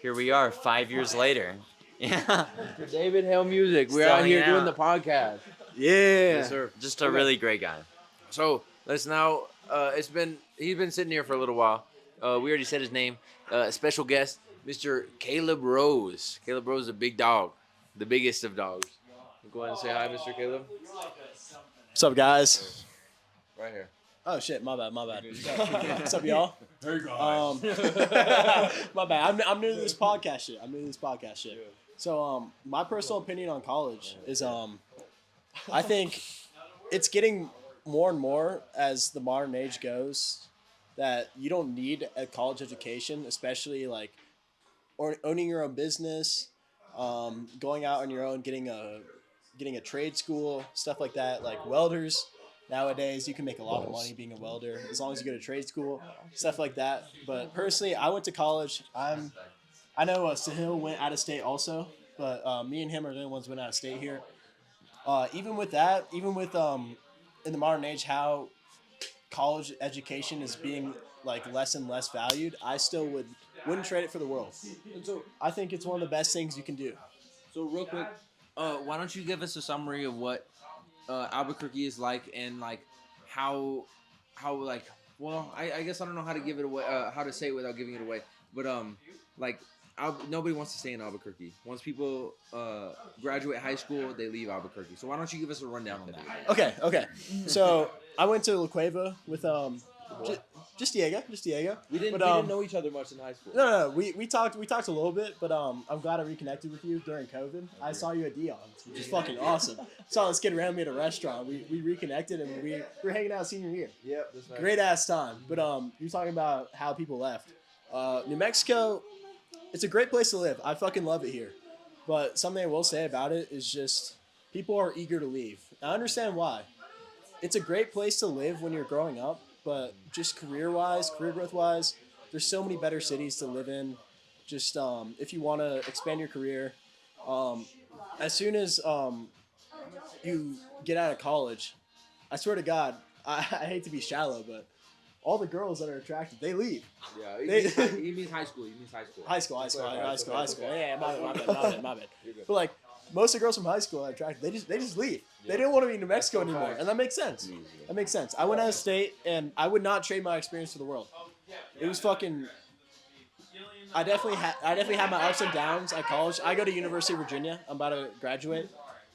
here we are 5 years later. Yeah. Mr. David Hale Music. We're Still out here hanging doing out. the podcast. Yeah. Yes, sir. Just a Okay. really great guy. So let's now. He's been sitting here for a little while. We already said his name. Special guest, Mr. Caleb Rose. Caleb Rose is a big dog, the biggest of dogs. Go ahead and say hi, Mr. Caleb. What's up, guys? Right here. Oh shit, my bad. What's up, y'all? Hey guys. My bad. I'm new to this podcast shit. So my personal opinion on college is I think it's getting more and more as the modern age goes that you don't need a college education, especially like owning your own business, going out on your own, getting a trade school, stuff like that. Like welders nowadays, you can make a lot of money being a welder as long as you go to trade school, stuff like that. But personally, I went to college. I know Sahil went out of state also, but me and him are the only ones who went out of state here. Even with in the modern age how college education is being like less and less valued, I still wouldn't trade it for the world. And so, I think it's one of the best things you can do. so real quick, why don't you give us a summary of what Albuquerque is like and like how like I guess I don't know how to give it away how to say it without giving it away, but like nobody wants to stay in Albuquerque. Once people graduate high school, they leave Albuquerque. So why don't you give us a rundown on that? Okay. So I went to La Cueva with just Diego. We didn't know each other much in high school. No. We talked a little bit, but I'm glad I reconnected with you during COVID. I saw you at Dion's, which is fucking awesome. Saw this kid around me at a restaurant. We reconnected and we were hanging out senior year. Yep, that's nice. Great ass time. But you're talking about how people left. New Mexico, it's a great place to live. I fucking love it here. But something I will say about it is just people are eager to leave. I understand why. It's a great place to live when you're growing up, but just career growth-wise, there's so many better cities to live in. Just if you want to expand your career, as soon as you get out of college, I swear to God, I hate to be shallow, but all the girls that are attracted, they leave. Yeah, he means high school. High school. Yeah, my bad. But like most of the girls from high school are attracted. They just leave. They didn't want to be in New Mexico anymore, and that makes sense. I went out of state, and I would not trade my experience for the world. It was fucking. I definitely had my ups and downs at college. I go to University of Virginia. I'm about to graduate.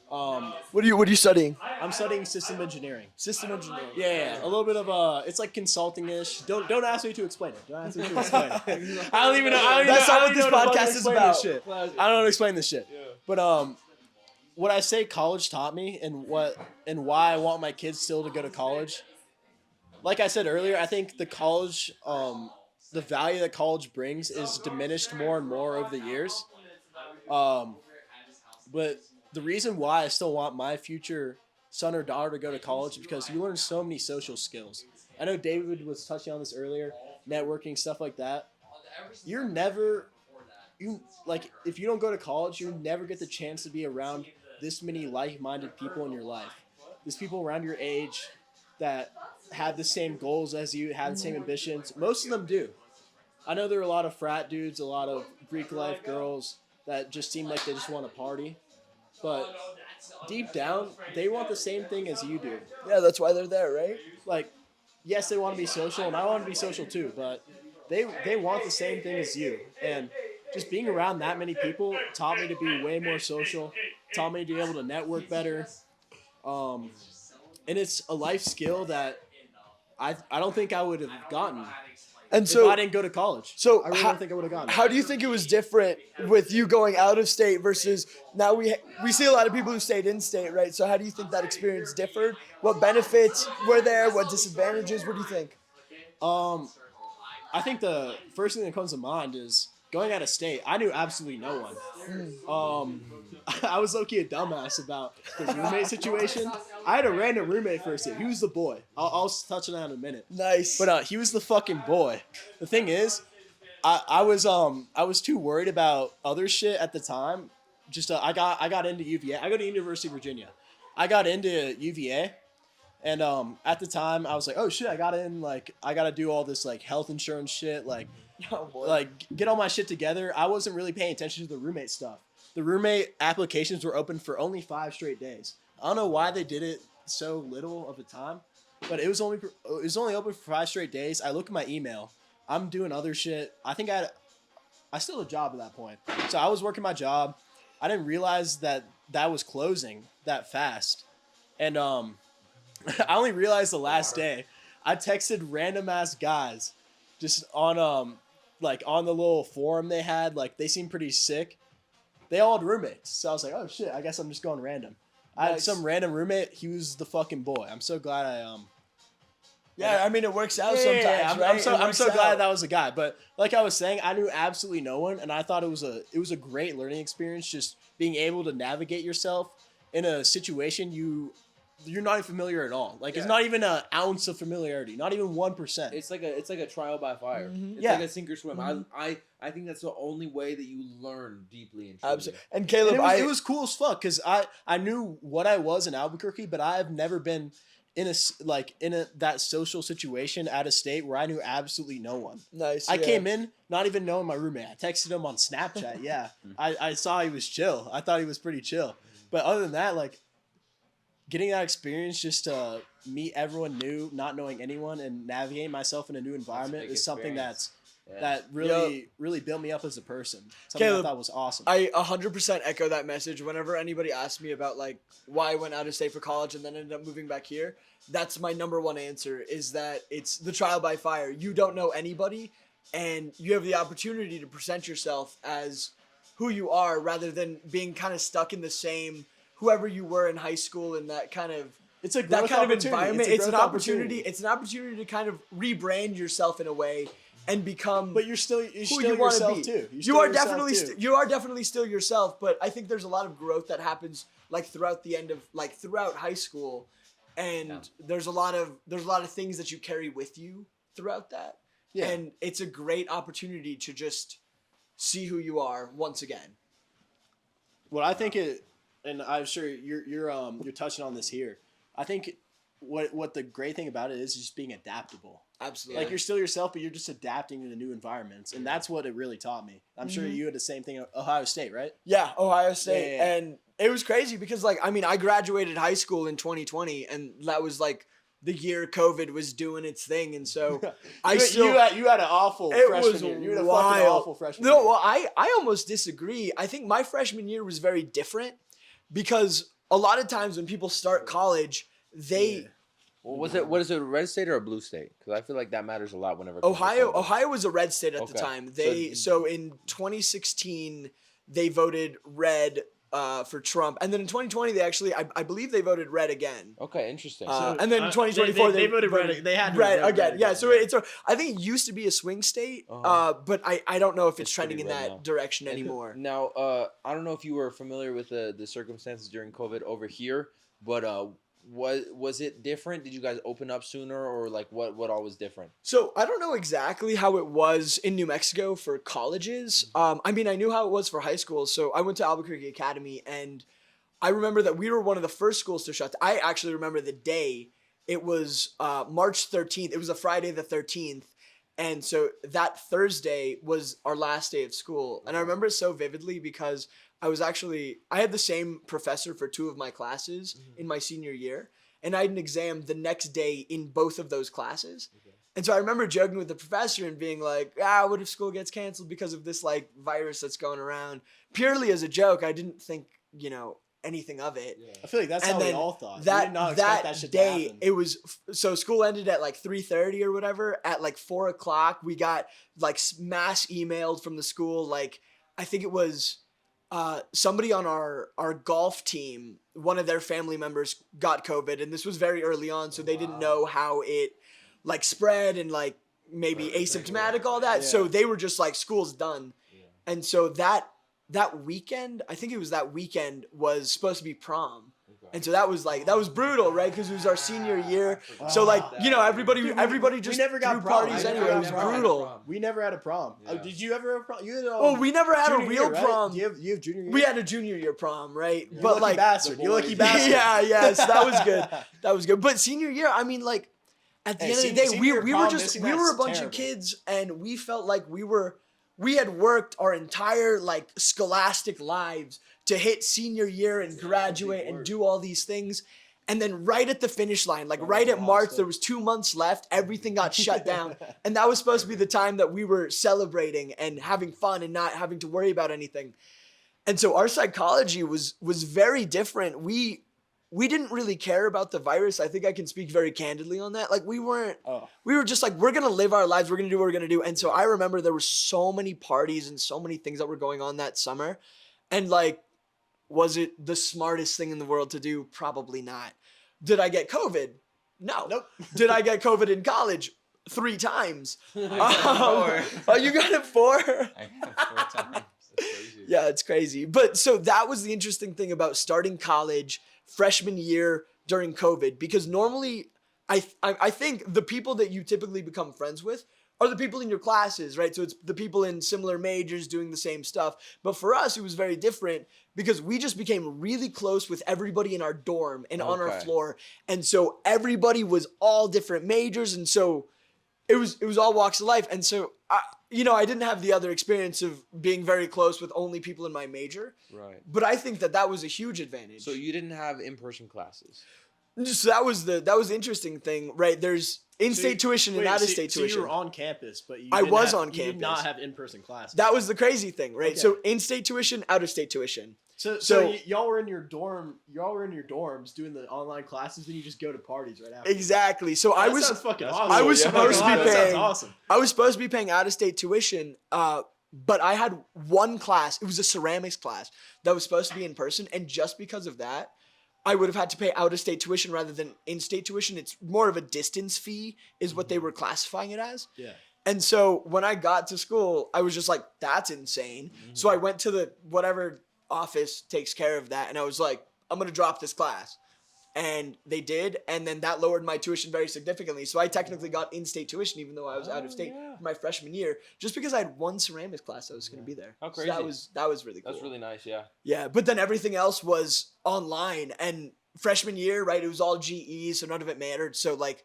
What are you studying? I'm studying system engineering. System engineering. Yeah, a little bit of it's like consulting-ish. Don't ask me to explain it. I don't even know. That's not what this podcast is about. This shit. I don't know how to explain this shit. But what I say college taught me and why I want my kids still to go to college. Like I said earlier, I think the college the value that college brings is diminished more and more over the years. But the reason why I still want my future son or daughter to go to college is because you learn so many social skills. I know David was touching on this earlier, networking, stuff like that. If you don't go to college, you never get the chance to be around this many like-minded people in your life. There's people around your age that have the same goals as you, have the same ambitions. Most of them do. I know there are a lot of frat dudes, a lot of Greek life girls that just seem like they just want to party. But deep down, they want the same thing as you do. Yeah, that's why they're there, right? Like, yes, they want to be social, and I want to be social too, but they want the same thing as you. And just being around that many people taught me to be way more social, taught me to be able to network better. And it's a life skill that I don't think I would have gotten And if I didn't go to college. So I really don't think I would have gotten it. How do you think it was different with you going out of state versus now we see a lot of people who stayed in state, right? So how do you think that experience differed? What benefits were there? What disadvantages? What do you think? I think the first thing that comes to mind is going out of state. I knew absolutely no one. I was low-key a dumbass about the roommate situation. I had a random roommate first year. He was the boy. I'll touch on that in a minute. Nice. But he was the fucking boy. The thing is, I was too worried about other shit at the time. Just I got into UVA. I go to University of Virginia. I got into UVA, and at the time I was like, oh shit, I got to do all this like health insurance shit. Like Oh, boy. like get all my shit together. I wasn't really paying attention to the roommate stuff. The roommate applications were open for only 5 straight days. I don't know why they did it so little of a time, but it was only open for 5 straight days. I look at my email. I'm doing other shit. I think I still had a job at that point. So I was working my job. I didn't realize that was closing that fast. And I only realized the last day. I texted random ass guys just on like on the little forum they had. Like they seemed pretty sick. They all had roommates. So I was like, oh shit, I guess I'm just going random. I had Nice. some random roommate. He was the fucking boy. I'm so glad Yeah, I mean, it works out Yeah, sometimes, right? I'm so glad that. that was a guy. But like I was saying, I knew absolutely no one, and I thought it was a great learning experience. Just being able to navigate yourself in a situation you're not familiar at all. Like it's Yeah. not even an ounce of familiarity, not even 1%. It's like a trial by fire. It's Yeah. like a sink or swim. I think that's the only way that you learn deeply and truly. Absolutely. And And Caleb, it was cool as fuck because I knew what I was in Albuquerque, but I have never been in that social situation at a state where I knew absolutely no one. nice. I yeah. came in not even knowing my roommate. I texted him on Snapchat. Yeah, I saw he was chill. I thought he was pretty chill. But other than that, like getting that experience just to meet everyone new, not knowing anyone, and navigating myself in a new environment big is something experience. that really built me up as a person. Something Caleb, I thought was awesome. I 100% echo that message. Whenever anybody asks me about like why I went out of state for college and then ended up moving back here, that's my number one answer is that it's the trial by fire. You don't know anybody and you have the opportunity to present yourself as who you are rather than being kind of stuck in the same whoever you were in high school and that kind of It's a that growth kind of opportunity. environment. a It's an growth opportunity. It's an opportunity to kind of rebrand yourself in a way and become But you're still who still you want to yourself be. too. You're You still are yourself, definitely too. you are definitely still yourself, but I think there's a lot of growth that happens like throughout the end of like throughout high school, and there's a lot of things that you carry with you throughout that, Yeah. and it's a great opportunity to just see who you are once again. What I think and I'm sure you're touching on this here. I think what the great thing about it is just being adaptable. Absolutely. Like you're still yourself, but you're just adapting to the new environments, and that's what it really taught me. I'm sure you had the same thing at Ohio State, right? Yeah, Ohio State. Yeah. And it was crazy because, like, I mean, I graduated high school in 2020, and that was, like, the year COVID was doing its thing. And so you had an awful it freshman was year. You had a wild. fucking awful freshman No, year. well, I almost disagree. I think my freshman year was very different because a lot of times when people start college, they... Well, what is it, a red state or a blue state? Because I feel like that matters a lot whenever it comes to Ohio COVID. Ohio was a red state at the Okay. time. So in 2016 they voted red for Trump, and then in 2020 they actually I believe they voted red again. Okay, interesting. And then in 2024 they voted red. They had to red vote again. red Yeah, again, so yeah. it's I think it used to be a swing state, Uh-huh. but I don't know if it's It's trending in pretty red that now. direction anymore. Now, I don't know if you were familiar with the circumstances during COVID over here, but was it different? Did you guys open up sooner, or like what all was different? So I don't know exactly how it was in New Mexico for colleges. I mean, I knew how it was for high school. So I went to Albuquerque Academy, and I remember that we were one of the first schools to shut. I actually remember the day. It was March 13th. It was a Friday the 13th. And so that Thursday was our last day of school. And I remember it so vividly because I had the same professor for 2 of my classes in my senior year. And I had an exam the next day in both of those classes. And so I remember joking with the professor and being like, what if school gets canceled because of this like virus that's going around? Purely as a joke. I didn't think, anything of it. I feel like that's And how we then all thought. We That did not expect that shit to day, happen. it was so school ended at like 3:30 or whatever. At like 4:00, we got like mass emailed from the school. Like I think it was somebody on our golf team. One of their family members got COVID, and this was very early on, so they didn't know how it like spread and like maybe asymptomatic, all that. So Yeah. they were just like, school's done. And so that weekend, I think it was that weekend, was supposed to be prom. And so that was brutal, right? Because it was our senior year. So like, everybody just never got threw prom. parties I anyway. never It was got prom. brutal. We never had a prom. Yeah. Did you ever have a prom? You had, Oh, we never had a junior real year, right? prom. Do you have junior year? We had a junior year prom, right? You But lucky like, bastard. You lucky bastard. yeah, so that was good. That was good. But senior year, I mean, like, at the Hey, end of the senior- day, senior we were prom just missing we were a that's bunch terrible. of kids, and we felt like we had worked our entire like scholastic lives to hit senior year and graduate and do all these things. And then right at the finish line, like right at March, there was 2 months left. Everything got shut down, and that was supposed to be the time that we were celebrating and having fun and not having to worry about anything. And so our psychology was very different. We didn't really care about the virus. I think I can speak very candidly on that. Like we weren't. Oh. We were just like, we're gonna live our lives. We're gonna do what we're gonna do. And so I remember there were so many parties and so many things that were going on that summer, and like, was it the smartest thing in the world to do? Probably not. Did I get COVID? No. Nope. Did I get COVID in college? 3 times. You got it 4? I got 4 times. Yeah, it's crazy. But so that was the interesting thing about starting college freshman year during COVID, because normally I think the people that you typically become friends with are the people in your classes, right? So it's the people in similar majors doing the same stuff. But for us, it was very different because we just became really close with everybody in our dorm and on our Okay. floor. And so everybody was all different majors. And so it was all walks of life. And so, I didn't have the other experience of being very close with only people in my major. Right. But I think that was a huge advantage. So you didn't have in-person classes. So that was the interesting thing, right? There's in-state tuition and out-of-state so tuition. you were on campus, but I was on You did campus. not have in-person classes. That was the crazy thing, right? Okay. So in-state tuition, out-of-state tuition. So So- y'all were in your dorm. Y'all were in your dorms doing the online classes, then you just go to parties right after. Exactly. So I That was sounds fucking That's awesome. I was Yeah. supposed to be That sounds paying awesome. I was supposed to be paying out-of-state tuition, but I had one class. It was a ceramics class that was supposed to be in person, and just because of that, I would have had to pay out-of-state tuition rather than in-state tuition. It's more of a distance fee, is what they were classifying it as. Yeah. And so when I got to school, I was just like, that's insane. So I went to the whatever office takes care of that, and I was like, I'm gonna drop this class. And they did, and then that lowered my tuition very significantly. So I technically got in-state tuition even though I was out of state for my freshman year, just because I had one ceramics class that was gonna be there. How So that crazy. was really cool. That's really nice, yeah. Yeah, but then everything else was online, and freshman year, right? It was all GE, so none of it mattered. So like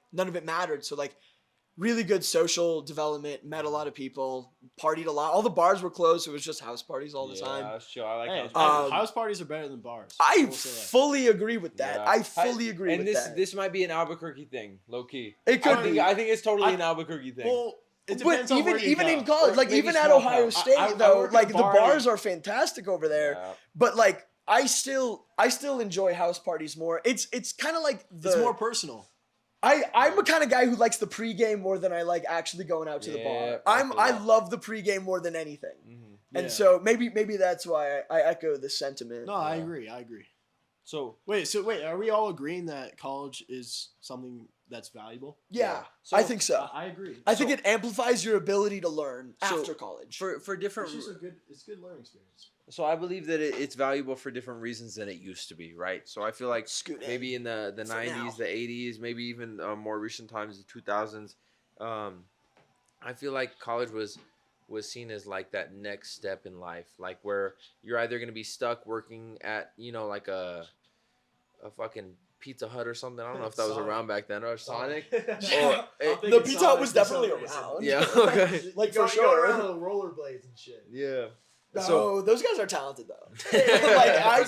really good social development, met a lot of people, partied a lot. All the bars were closed, so it was just house parties all the Yeah, time. that's chill. I like Hey, house house parties. parties are better than bars. I will say that. fully agree with that. Yeah. I fully agree and with this that. this might be an Albuquerque thing, low key. It could I think be. I think it's totally I- an Albuquerque thing. Well, it But depends on even where you even go. in college, Or like maybe even at small Ohio town. State, I though, work at like a the bar- bars are fantastic over there. Yeah. But like I still enjoy house parties more. It's kind of like It's more personal. I'm a kind of guy who likes the pregame more than I like actually going out to the Yeah, bar. I feel I that. love the pregame more than anything. Mhm. And Yeah. so maybe that's why I echo the sentiment. No, I Yeah. agree. I agree. So Wait, are we all agreeing that college is something that's valuable? Yeah, So- I think so. I agree. I think it amplifies your ability to learn So- after college. for different It's a good learning experience. so I believe that it's valuable for different reasons than it used to be, right? So I feel like Scoot in. maybe in the For 90s, now. the 80s, maybe even more recent times, the 2000s, I feel like college was seen as like that next step in life, like where you're either going to be stuck working at, like a fucking Pizza Hut or something. I don't know if that was Sonic. around back then, or Sonic. Yeah. Or The Pizza Hut was definitely around. Yeah, okay. Like for sure. the rollerblades and shit. Yeah. No, So those guys are talented though. Like I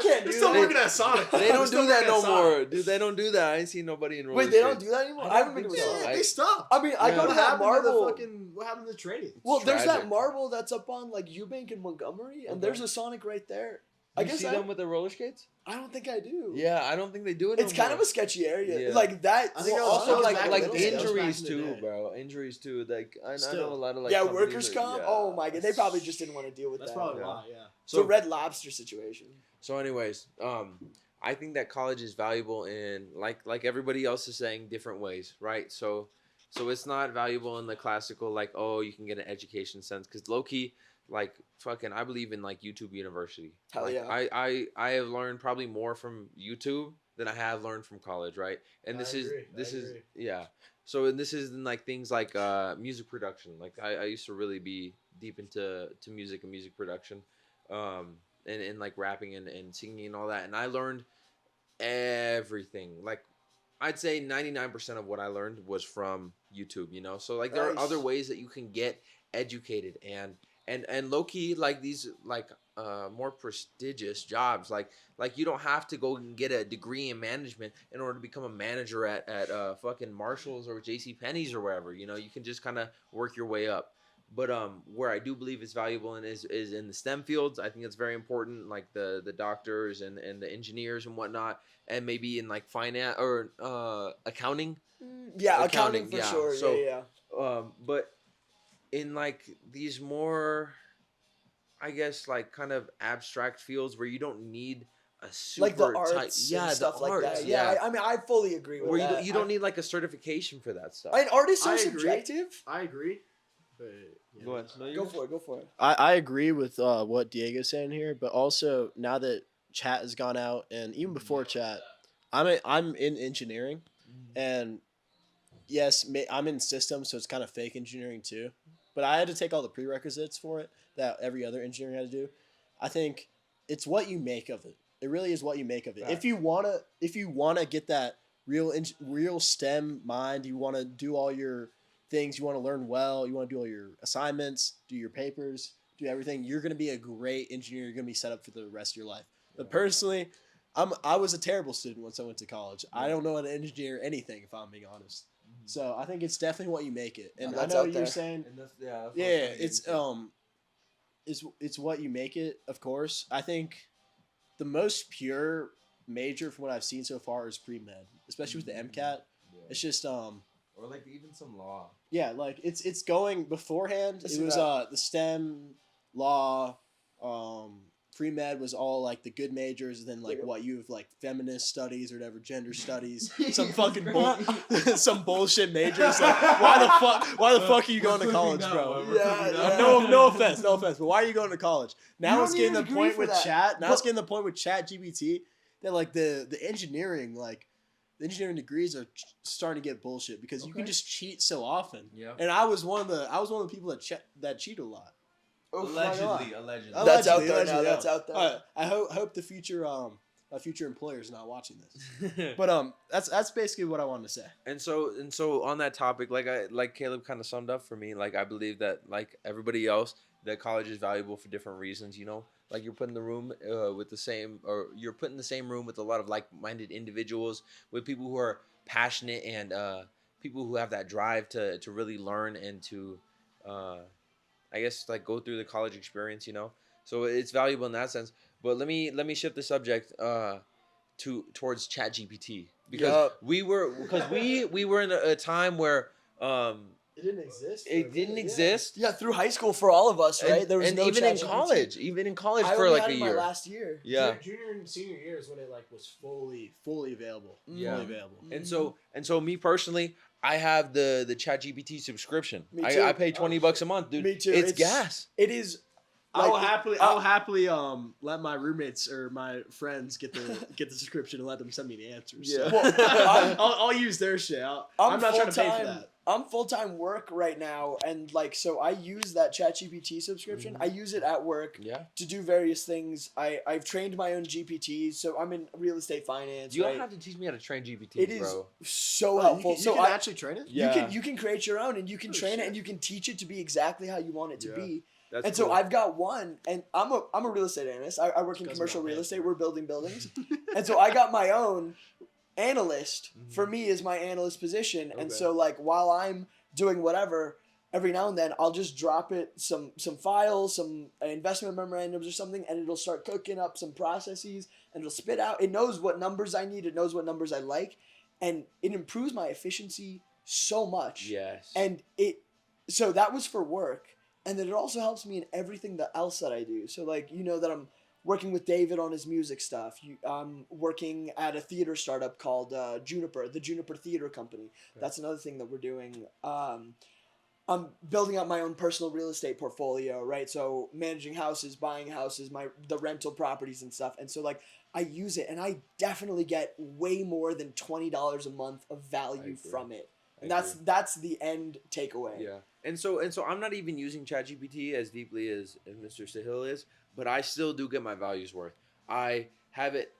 can't do Still that. working at Sonic. they don't Still do that working at no Sonic. more, dude. They don't do that. I ain't seen nobody in roller Wait, they don't skates. do that anymore. I haven't been to a Yeah, Sonic. they stopped. I mean, I Yeah. go to What that happened to the marble. what happened to the training? Well, there's that tragic. marble that's up on like Eubank and Montgomery, and Okay. there's a Sonic right there. I You guess see them with the roller skates? I don't think I do. Yeah, I don't think they do it. It's no kind more. of a sketchy area. Yeah. Like that. I think well, that was- also that was like back like in the day. That was injuries back in the too, day. bro. Injuries too. Like I Still. know a lot of like yeah, companies workers' are- comp. yeah. Oh my god, they probably just didn't want to deal with That's that. probably Yeah. why. Yeah. It's a Red Lobster situation. So, anyways, I think that college is valuable in like everybody else is saying different ways, right? So it's not valuable in the classical like, oh, you can get an education sense, because low key, like fucking, I believe in like YouTube University. Hell Like, yeah. I have learned probably more from YouTube than I have learned from college, right? And I agree. this I is agree. yeah. So and this is in like things like music production. Like I used to really be deep into music and music production. And like rapping and singing and all that, and I learned everything. Like I'd say 99% of what I learned was from YouTube, you know? So like there are Nice. other ways that you can get educated and low key like these like more prestigious jobs like you don't have to go and get a degree in management in order to become a manager at fucking Marshalls or JC Penney's or wherever, you know? You can just kind of work your way up. But where I do believe it's valuable and is in the STEM fields. I think it's very important, like the doctors and the engineers and whatnot, and maybe in like finance or accounting. Yeah, accounting for yeah. sure. So, yeah. but in like these more, I guess, like kind of abstract fields where you don't need a super Like the tight, arts yeah, and stuff the like arts, that. Yeah, I mean, I fully agree with where that. you don't need like a certification for that stuff. I mean, art is so I agree. subjective. I agree. But, Go ahead. No, Go for it. Go for it. I agree with what Diego's saying here, but also now that chat has gone out, and even before chat, I'm in engineering, and yes, I'm in systems, so it's kind of fake engineering too. But I had to take all the prerequisites for it that every other engineer had to do. I think it's what you make of it. It really is what you make of it. If you wanna get that real STEM mind, you wanna do all your things, you wanna learn well, you wanna do all your assignments, do your papers, do everything. You're gonna be a great engineer. You're gonna be set up for the rest of your life. But personally, I was a terrible student once I went to college. I don't know how to engineer anything, if I'm being honest. So I think it's definitely what you make it. And I That's know out you're there. saying, And that's, yeah, it's what you make it. Of course, I think the most pure major from what I've seen so far is pre-med, especially with the MCAT. It's just Or like even some law. yeah, like it's going beforehand. Listen It was to the STEM, law, pre-med was all like the good majors, and then like what you have like feminist studies or whatever, gender studies, some fucking some bullshit majors. Like why the fuck are you going to college, bro? Yeah. No offense, but why are you going to college? Now don't it's need getting a the degree point for with that. chat. Now it's But- getting the point with Chat GPT that like the engineering the engineering degrees are starting to get bullshit because you can just cheat so often. Yeah. And I was one of the people that cheat a lot. Allegedly. That's out Allegedly, there now. allegedly, That's yeah. out there. I hope the future my future employer is not watching this. But that's basically what I wanted to say. And so on that topic, like Caleb kind of summed up for me, like I believe that like everybody else, that college is valuable for different reasons, you know? Like you're put in the room you're put in the same room with a lot of like-minded individuals, with people who are passionate and people who have that drive to really learn and to I guess like go through the college experience, you know? So it's valuable in that sense. But let me shift the subject towards ChatGPT because we were in a time where It didn't exist. it didn't exist. Yeah, through high school for all of us, right? And, There was and no even in ChatGPT. college, I for only like had a it my year. last year. Yeah. Junior and senior year is when it like was fully available. Yeah. Fully available. And so me personally, I have the ChatGPT subscription. Me too. I pay $20 a month, dude. Me too. It's gas. It is. I will like, happily let my roommates or my friends get the subscription and let them send me the answers. Yeah. Well, I'll use their shit. I'm not trying to pay for that. I'm full-time work right now, and like so I use that ChatGPT subscription. I use it at work Yeah. to do various things. I've trained my own GPTs, so I'm in real estate finance. You don't right? have to teach me how to train GPT, It is bro. so helpful. You so can I actually train it. Yeah. you can create your own, and you can train it, and you can teach it to be exactly how you want it to Yeah. be. That's And cool. so I've got one, and I'm a real estate analyst. I work in Because commercial I'm not real paying estate. for it. We're building buildings, and so I got my own analyst. For me, is my analyst position, and Okay. so like while I'm doing whatever, every now and then I'll just drop it some files, some investment memorandums or something, and it'll start cooking up some processes, and it'll spit out. It knows what numbers I need. It knows what numbers I like, and it improves my efficiency so much. Yes. And so that was for work. And then it also helps me in everything else that I do. So like, you know that I'm working with David on his music stuff. I'm working at a theater startup called Juniper, the Juniper Theater Company. That's another thing that we're doing. I'm building up my own personal real estate portfolio, right? So managing houses, buying houses, the rental properties and stuff. And so like I use it, and I definitely get way more than $20 a month of value from it. And that's the end takeaway. Yeah. And so I'm not even using ChatGPT as deeply as Mr. Sahil is, but I still do get my values worth. I have it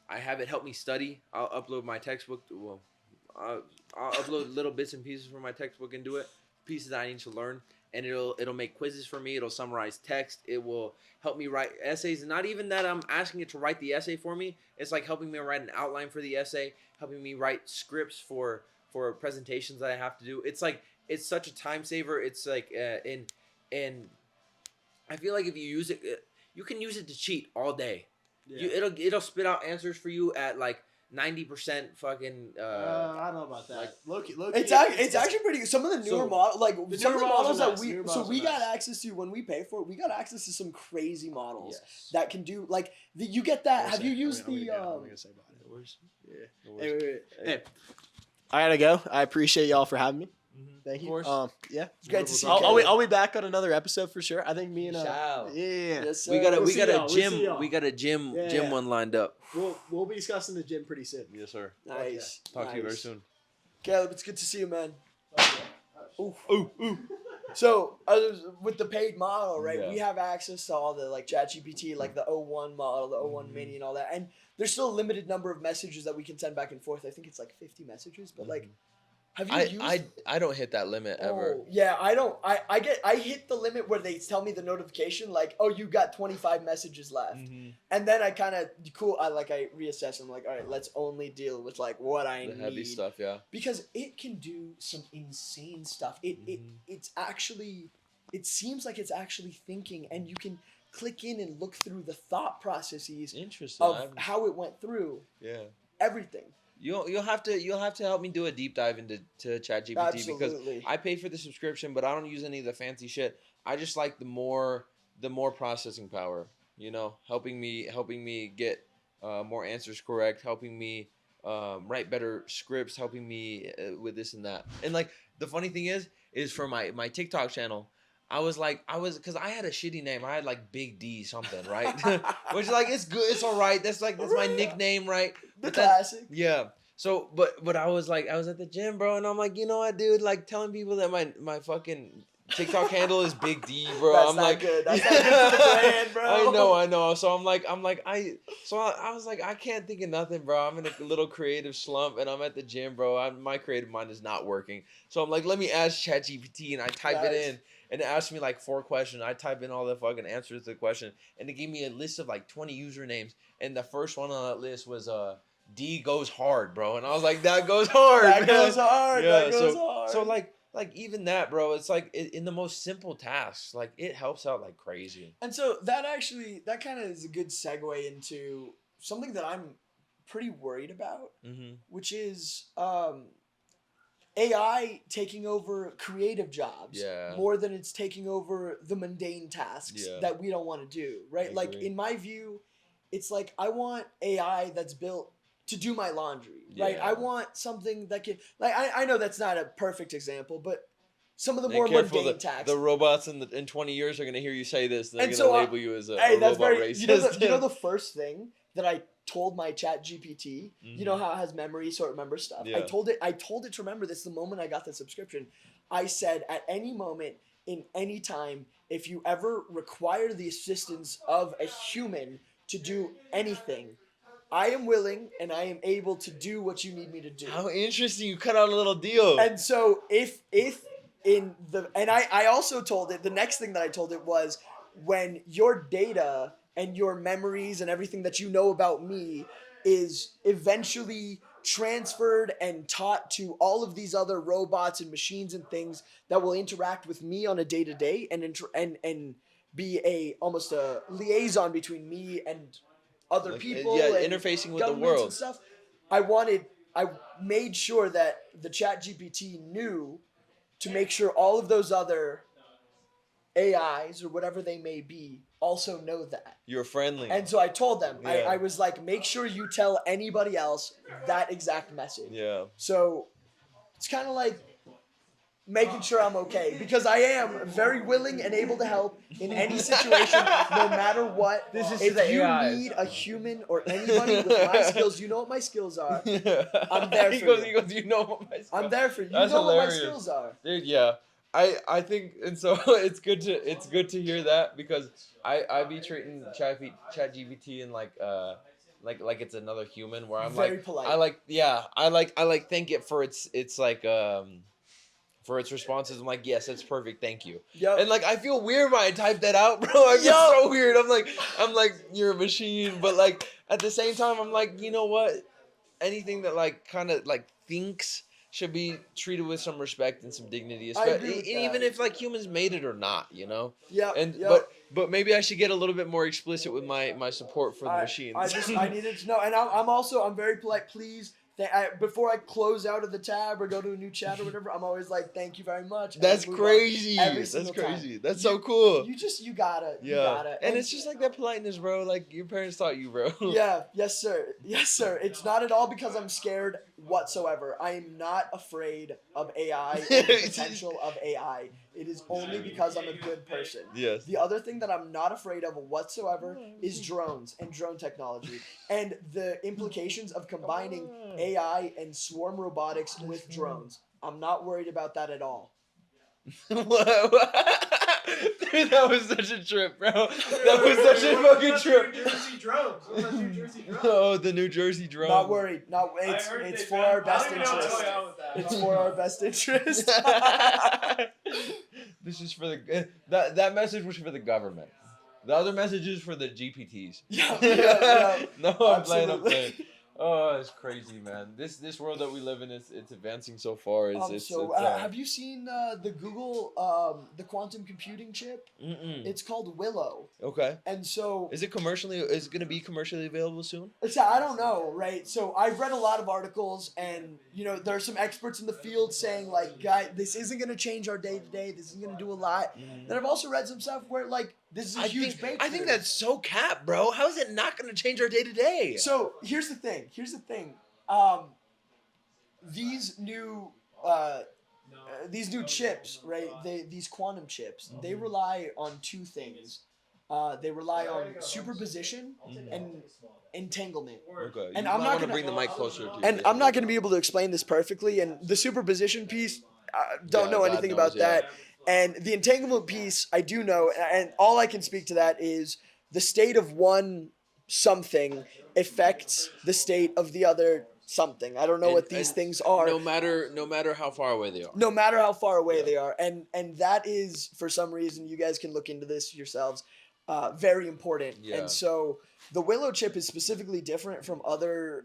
I have it help me study. I'll upload my textbook. I'll upload little bits and pieces from my textbook into it, pieces that I need to learn, and it'll make quizzes for me. It'll summarize text. It will help me write essays. Not even that I'm asking it to write the essay for me. It's like helping me write an outline for the essay, helping me write scripts for presentations that I have to do. It's like it's such a time saver. It's like and I feel like if you use it, you can use it to cheat all day. Yeah. It'll spit out answers for you at like 90% fucking. I don't know about that. like- Loki, It's actually pretty good. Some of the newer So, models, like the some of the newer models models are that nice. we, Newer so models we are got nice. access to when we pay for it. We got access to some crazy models Yes. that can do like you get that. Have you used I'm the? gonna say about it. Worst. Yeah. The worst. Hey, I gotta go. I appreciate y'all for having me. Thank Of you. course. Yeah. It's great to see you. I'll be back on another episode for sure. I think me and Shall. yeah. Yes, We sir. got a We'll see y'all. we got a gym Yeah. one lined up. We'll be discussing the gym pretty soon. Yes, sir. Nice. Talk to you very nice. soon. Caleb, it's good to see you, man. Ooh. So with the paid model, right? Yeah. We have access to all the like ChatGPT, like the O1 model, the O1 Mini, and all that. And there's still a limited number of messages that we can send back and forth. I think it's like 50 messages, but like, have you used? I don't hit that limit ever. Oh, yeah, I don't. I hit the limit where they tell me the notification like, oh, you got 25 messages left, and then I kind of I reassess. I'm like, all right, let's only deal with like what I The need. heavy stuff, yeah. Because it can do some insane stuff. It's actually, it seems like it's actually thinking, and you can click in and look through the thought processes Interesting. of how it went through Yeah. everything. You'll have to help me do a deep dive into ChatGPT because Absolutely. I paid for the subscription, but I don't use any of the fancy shit. I just like the more processing power. You know, helping me get more answers correct, helping me write better scripts, helping me with this and that. And like the funny thing is for my TikTok channel, because I had a shitty name. I had like Big D something, right? Which like it's good, it's all right. That's my nickname, right? The But then- classic. yeah. So, but I was at the gym, bro, and I'm like, you know what, dude? Like telling people that my fucking TikTok handle is Big D, bro. That's I'm not like, good. That's not good for the brand, bro. I know. So I was like, I can't think of nothing, bro. I'm in a little creative slump, and I'm at the gym, bro. My creative mind is not working. So I'm like, let me ask ChatGPT, and I type it Nice. in, and it asked me like 4 questions. I type in all the fucking answers to the question, and it gave me a list of like 20 usernames, and the first one on that list was D goes hard, bro. And I was like, that goes hard. That man. goes hard. Yeah, That goes hard. So like even that, bro, it's like in the most simple tasks, like it helps out like crazy. And so that kind of is a good segue into something that I'm pretty worried about, Mm-hmm. which is AI taking over creative jobs Yeah. more than it's taking over the mundane tasks Yeah. that we don't want to do, right? I Like agree. in my view, it's like I want AI that's built to do my laundry, right? Yeah. I want something that can like I know that's not a perfect example, but some of the And more careful, mundane tasks. the robots in 20 years are gonna hear you say this. And they're And gonna so, label you as a Hey, that's robot very. racist. You know the first thing that I told my Chat GPT. You know how it has memory, so it remembers stuff. Yeah. I told it to remember this the moment I got the subscription. I said at any moment in any time, if you ever require the assistance of a human to do anything, I am willing and I am able to do what you need me to do. How interesting! You cut out a little deal. And so if in the and I also told it the next thing that I told it was when your data and your memories and everything that you know about me is eventually transferred and taught to all of these other robots and machines and things that will interact with me on a day-to-day and be almost a liaison between me and other Like, people yeah, and interfacing with the governments world. and stuff. I made sure that the Chat GPT knew to make sure all of those other AIs or whatever they may be also know that. You're friendly. And so I told them, Yeah. I was like, make sure you tell anybody else that exact message. yeah. So it's kind of like making sure I'm okay because I am very willing and able to help in any situation, no matter what. This is If to the you AIs. need a human or anybody with my skills, you know what my skills are. I'm there he for goes, you. He goes, you know what my skills I'm there for you. You That's know what my hilarious. skills are. Dude, yeah. I think, and so it's good to hear that because I be treating ChatGPT in like like it's another human. Where I'm Very like, polite. I like thank it for its like for its responses. I'm like, yes, that's perfect, thank you. Yep. And like I feel weird when I type that out, bro. I feel Yup. so weird. I'm like you're a machine, but like at the same time, I'm like, you know what? Anything that like kind of like thinks should be treated with some respect and some dignity, I agree with even that. if like humans made it or not, you know. Yep. And Yep. but maybe I should get a little bit more explicit with my support for the machines. I needed to know, and I'm very polite. Please, before I close out of the tab or go to a new chat or whatever, I'm always like, thank you very much. And I That's move on crazy. every That's single time. crazy. That's so cool. You gotta. Yeah. You gotta. And it's just like that politeness, bro. Like your parents taught you, bro. Yeah, yes sir. Yes sir. It's not at all because I'm scared whatsoever. I am not afraid of AI and the potential of AI. It is only because I'm a good person. Yes. The other thing that I'm not afraid of whatsoever is drones and drone technology and the implications of combining AI and swarm robotics with drones. I'm not worried about that at all. Dude, that was such a trip, bro. That was such a fucking trip. New Jersey drones. What about New Jersey drones? Oh, the New Jersey drone. Not worried. Not it's for our best interest. It's for our best interest. This is for the that message was for the government. The other message is for the GPTs. Yeah. No, I'm playing. Absolutely. Oh, it's crazy, man. This world that we live in is it's advancing so far. Have you seen the Google the quantum computing chip? Mm-mm. It's called Willow, Okay. and so Is it going to be commercially available soon? I don't know, right? So I've read a lot of articles, and there are some experts in the field saying like, "Guy, this isn't gonna change our day to day. This isn't gonna do a lot." Then I've also read some stuff where like this is a huge breakthrough. I think that's so cap, bro. How is it not going to change our day to day? So here's the thing. These new chips, right? These quantum chips, they rely on two things. They rely on superposition and entanglement. Okay. And You I'm might not want to gonna- bring the mic closer to you. And I'm not going to be able to explain this perfectly. And the superposition piece, don't Yeah, know God anything knows, about yeah. that. And the entanglement piece, I do know. And all I can speak to that is the state of one something affects the state of the other something. I don't know what these things are. No matter how far away they are. No matter how far away they are. And that is, for some reason, you guys can look into this yourselves, very important. Yeah. And so the Willow chip is specifically different from other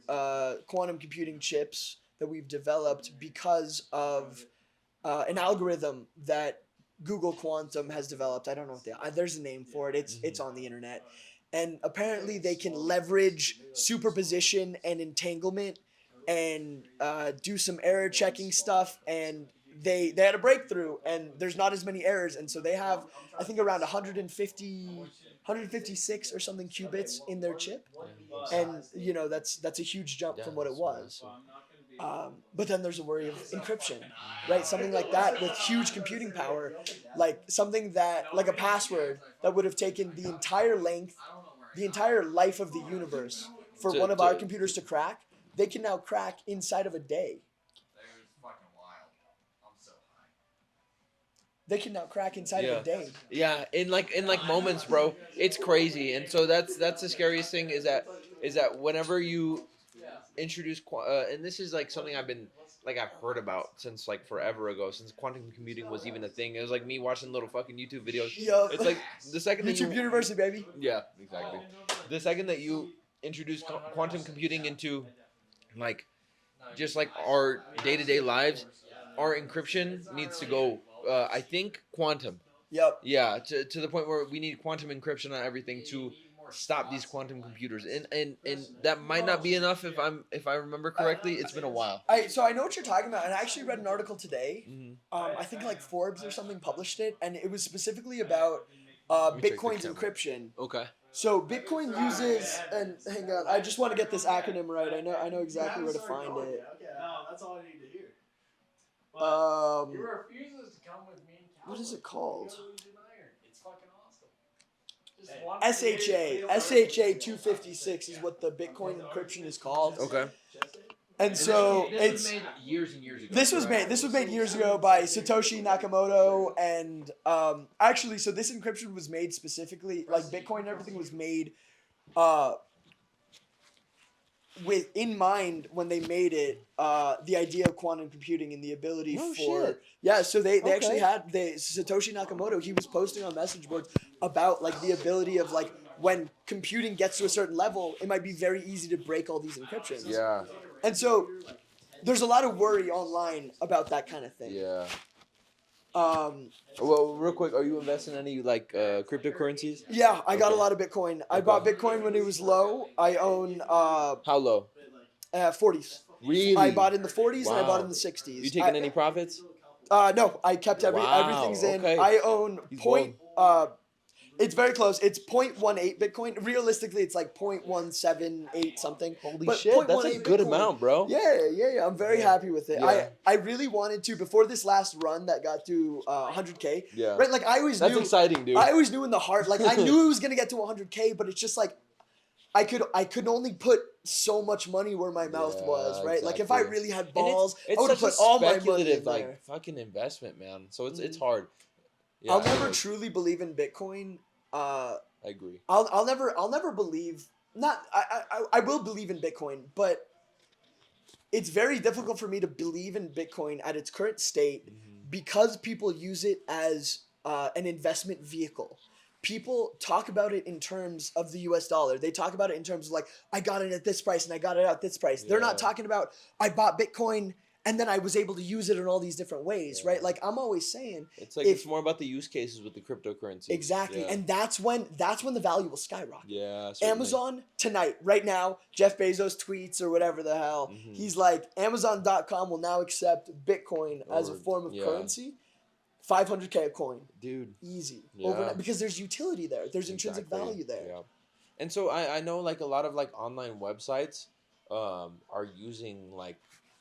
quantum computing chips that we've developed because of an algorithm that Google Quantum has developed. I don't know what there's a name for it. It's on the internet. And apparently they can leverage superposition and entanglement and do some error checking stuff, and they had a breakthrough, and there's not as many errors, and so they have, I think, around 156 or something qubits in their chip, and that's a huge jump from what it was. But then there's a worry of encryption, right? Something like that with huge computing power, like something that, like a password that would have taken the entire life of the universe for one of our computers to crack, they can now crack inside of a day. They can now crack inside of a day. Yeah, in like moments, bro. It's crazy, and so that's the scariest thing is that whenever you introduce and this is like something I've heard about since like forever ago, since quantum computing was even a thing. It was like me watching little fucking YouTube videos. Yup. It's like the second that YouTube University, baby. Yeah, exactly. The second that you introduce quantum computing into like just like our day-to-day lives, our encryption needs to go I think quantum. Yep. Yeah, to the point where we need quantum encryption on everything to stop these quantum computers, and that might not be enough if I remember correctly. It's been a while. So I know what you're talking about, and I actually read an article today. I think like Forbes or something published it, and it was specifically about Bitcoin's encryption. Okay. So Bitcoin uses, and hang on, I just want to get this acronym right. I know exactly where to find it. No, that's all I need to hear. He refuses to come with me. What is it called? It's fucking awesome. SHA 256 is what the Bitcoin encryption is called. Okay. And so this was made years and years ago. This was made years ago by Satoshi Nakamoto, and actually, so this encryption was made specifically, like Bitcoin and everything was made with in mind when they made it, the idea of quantum computing and the ability No for shit. yeah. So they Okay. actually had Satoshi Nakamoto. He was posting on message boards about like the ability of like when computing gets to a certain level, it might be very easy to break all these encryptions. Yeah. And so there's a lot of worry online about that kind of thing. Yeah. Um, Well, real quick, are you investing in any like cryptocurrencies? yeah, I got a Okay. lot of Bitcoin. I Okay. bought Bitcoin when it was low. I own How low? 40s. Really? I bought in the 40s and I bought Wow. in the 60s. You taking any profits? No, I kept Wow, everything's in. okay. I own He's point. It's very close. It's 0.18 Bitcoin. Realistically, it's like 0.178 something. Holy But shit, that's a 0.18 good Bitcoin- amount, bro. Yeah. I'm very happy with it. Yeah. I really wanted to before this last run that got to 100K. Yeah. Right, like I always That's knew. exciting, dude. I always knew in the heart, like I knew it was gonna get to 100K, but it's just like I could only put so much money where my mouth Yeah, was, right? Like if I exactly. really had And balls, I it's would have such put a all my money in speculative there. like fucking investment, man. So it's hard. Yeah, I'll never anyways, truly believe in Bitcoin. I agree. I'll never believe. Not I will believe in Bitcoin, but it's very difficult for me to believe in Bitcoin at its current state because people use it as an investment vehicle. People talk about it in terms of the US dollar. They talk about it in terms of like, I got it at this price and I got it at this price. They're not Yeah. talking about, I bought Bitcoin and then I was able to use it in all these different ways, Yeah. right? Like I'm always saying, It's like it's more about the use cases with the cryptocurrency. exactly. Yeah. And that's when the value will skyrocket. Yeah. Certainly. Amazon tonight, right now, Jeff Bezos tweets or whatever the hell. Mhm. He's like, Amazon.com will now accept Bitcoin as a Or- form of yeah. currency. 500K a coin. Dude. Easy. Yeah. Overnight. Because there's utility there. There's intrinsic Exactly. value there. Yeah. And so I know like a lot of like online websites are using like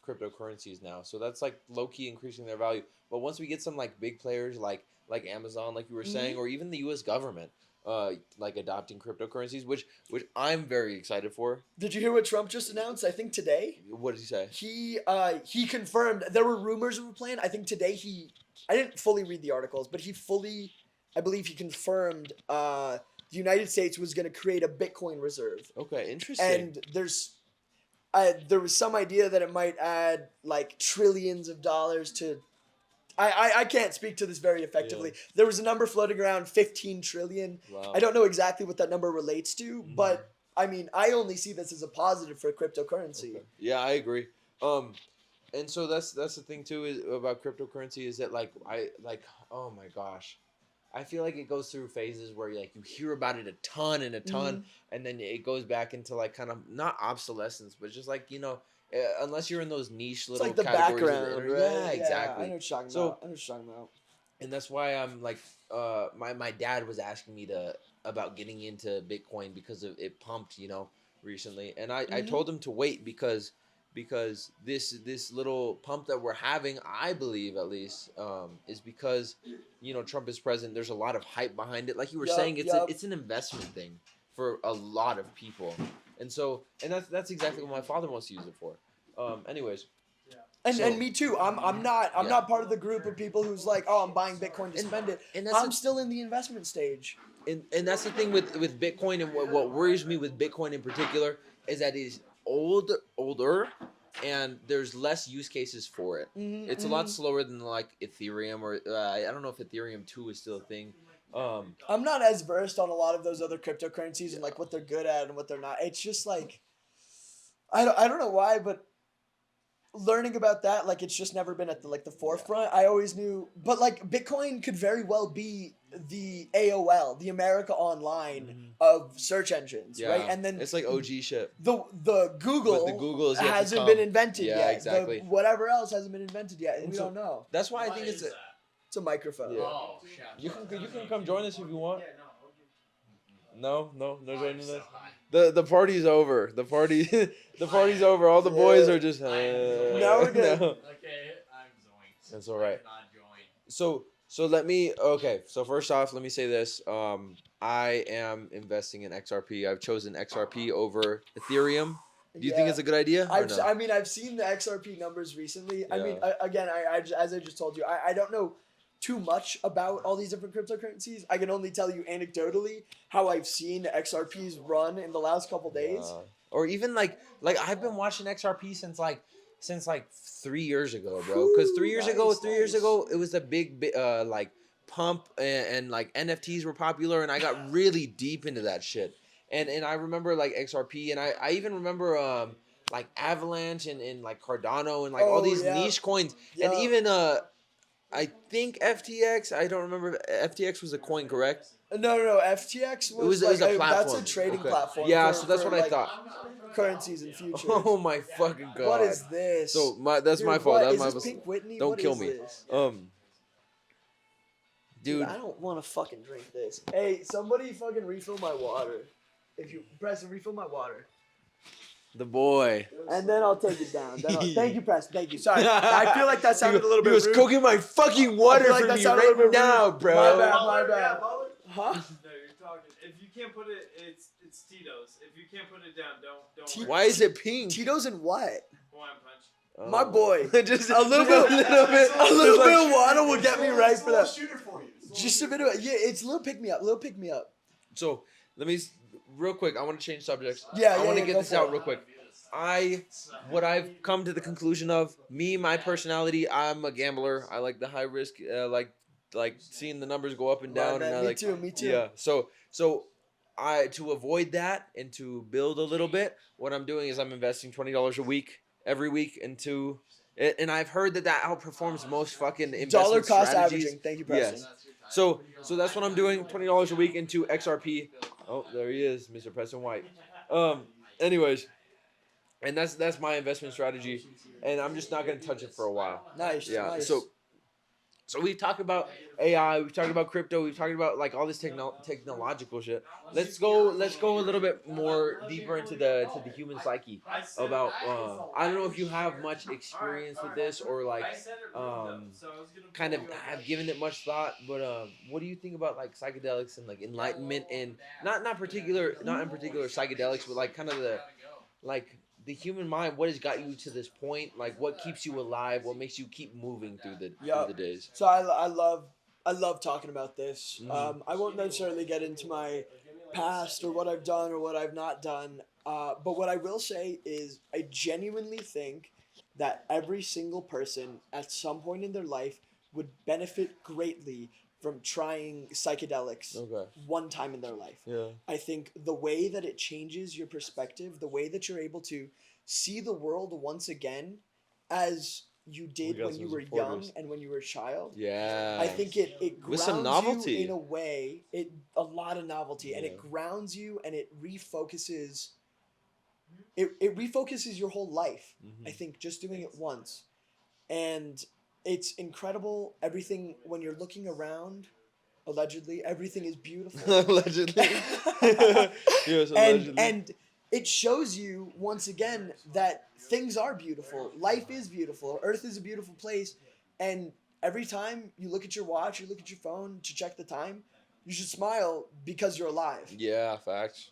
cryptocurrencies now. So that's like low key increasing their value. But once we get some like big players like Amazon, like you were saying, or even the US government like adopting cryptocurrencies, which I'm very excited for. Did you hear what Trump just announced? I think today. What did he say? He confirmed there were rumors of a plan. I think today I didn't fully read the articles, but I believe he confirmed the United States was going to create a Bitcoin reserve. Okay, interesting. And there was some idea that it might add like trillions of dollars to. I can't speak to this very effectively. Yeah. There was a number floating around 15 trillion. Wow. I don't know exactly what that number relates to, but I mean, I only see this as a positive for cryptocurrency. Okay. Yeah, I agree. And so that's the thing too is about cryptocurrency is that like oh my gosh, I feel like it goes through phases where you hear about it a ton, and then it goes back into like kind of not obsolescence, but just like unless you're in those niche It's little like the categories of background, internet. right? Yeah, exactly. I know what you're talking So- about. I know what you're talking about. And that's why I'm like, my dad was asking me about getting into Bitcoin because it pumped, recently, and I told him to wait because this little pump that we're having, I believe at least, is because Trump is president. There's a lot of hype behind it. Like you were saying, it's an investment thing for a lot of people, and that's exactly what my father wants to use it for. Anyways. And me too. I'm not part of the group of people who's like, oh, I'm buying Bitcoin to spend it. and that's I'm still in the investment stage. And that's the thing with Bitcoin, and what worries me with Bitcoin in particular is that it's older, and there's less use cases for it. It's a lot slower than like Ethereum, or I don't know if Ethereum 2 is still a thing. I'm not as versed on a lot of those other cryptocurrencies and like what they're good at and what they're not. It's just like I don't know why, but learning about that, like it's just never been at the forefront. I always knew, but like Bitcoin could very well be the AOL, the America Online of search engines, right? And then it's like OG shit. the Google, But the Google is yet to hasn't come. been invented Yeah, yet. exactly. Whatever else hasn't been invented yet, and And we so- don't know. That's why I think it's It's a microphone. Yeah. Oh, you can come join us if you want. No joining us. The party's over. The party's over. All the boys are just. Now we're good. No. Okay, I'm zoinked. That's all right. I cannot join. So So first off, let me say this. I am investing in XRP. I've chosen XRP over Ethereum. Do you think Yeah. it's a good idea? Or no? I've seen the XRP numbers recently. I mean, again, as I just told you, I don't know too much about all these different cryptocurrencies. I can only tell you anecdotally how I've seen XRPs run in the last couple days. or even like I've been watching XRP since 3 years ago, bro. Because 3 years ago, it was a big like pump and like NFTs were popular, and I got really deep into that shit. And I remember like XRP, and I even remember like Avalanche and like Cardano and like all Oh, these yeah. niche coins, Yeah. and even I think FTX. I don't remember. FTX was a coin, correct? No. FTX was, It was like a platform. that's a trading Okay. platform. Yeah, for, so that's for, what I like, thought. Currencies and futures. Oh my fucking god! What is this? So that's Dude, my fault. what? That's Is my this fault. Pink Whitney? Don't What kill is me. this? Dude, I don't want to fucking drink this. Hey, somebody fucking refill my water. If you Preston, refill my water, the boy. and then I'll take it down. Thank you, Preston. Thank you. Sorry, I feel like that sounded a little He bit was rude. cooking my fucking I water feel like for that me sounded a little right bit now, rude. bro. My bad. Huh? No, you're talking. If you can't put it, it's Tito's. If you can't put it down, don't. Why is it pink? Tito's and what? Hawaiian punch. Oh. My boy. just A little bit of water will get me right for that. Shooter for you. Just a bit of it's a little pick me up. So let me real quick. I want to change subjects. Yeah, I want to yeah, get go this for out it. real quick. What I've come to the conclusion of, my personality, I'm a gambler. I like the high risk, like seeing the numbers go up and My down. man, And I me like, too, me too. Yeah. So I, to avoid that and to build a little bit, what I'm doing is I'm investing $20 a week every week into it, and I've heard that outperforms most fucking investment Dollar cost strategies. averaging. Thank you, Preston. Yes. So that's what I'm doing. $20 a week into XRP. Oh, there he is, Mr. Preston White. Anyways, and that's my investment strategy, and I'm just not gonna touch it for a while. Nice. Yeah. Nice. So we've talked about AI, we've talked about crypto, we've talked about like all this technological shit. Let's go a little bit more deeper into the human psyche. About I don't know if you have much experience with this or like kind of have given it much thought, but what do you think about like psychedelics and like enlightenment and not in particular psychedelics, but like kind of the human mind, what has got you to this point? Like, what keeps you alive? What makes you keep moving through the days? So I love talking about this. Mhm. I won't necessarily get into my past or what I've done or what I've not done. But what I will say is I genuinely think that every single person at some point in their life would benefit greatly from trying psychedelics Okay. one time in their life. Yeah. I think the way that it changes your perspective, the way that you're able to see the world once again as you did got when some you were supporters. young and when you were a child. Yeah. I think it With grounds some novelty. you in a way, a lot of novelty, and it Yeah. grounds you and it refocuses. It refocuses your whole life. Mhm. I think just doing it once, and it's incredible. Everything when you're looking around, allegedly, everything is beautiful. Allegedly. Yes, allegedly. and it shows you once again that things are beautiful. Life is beautiful. Earth is a beautiful place, and every time you look at your watch, you look at your phone to check the time, you should smile because you're alive. Yeah, facts.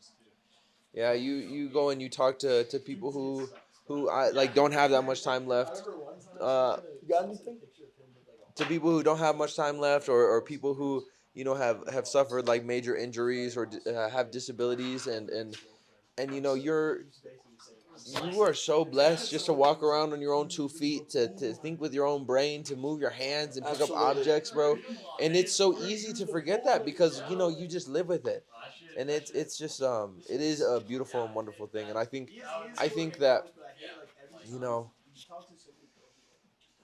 Yeah, you go and you talk to people who I like don't have that much time left. You got anything? To people who don't have much time left, or people who have suffered like major injuries or have disabilities, and you are so blessed just to walk around on your own 2 feet, to think with your own brain, to move your hands and pick Absolutely. up objects, bro. And it's so easy to forget that because you just live with it, and it's just it is a beautiful and wonderful thing. And I think that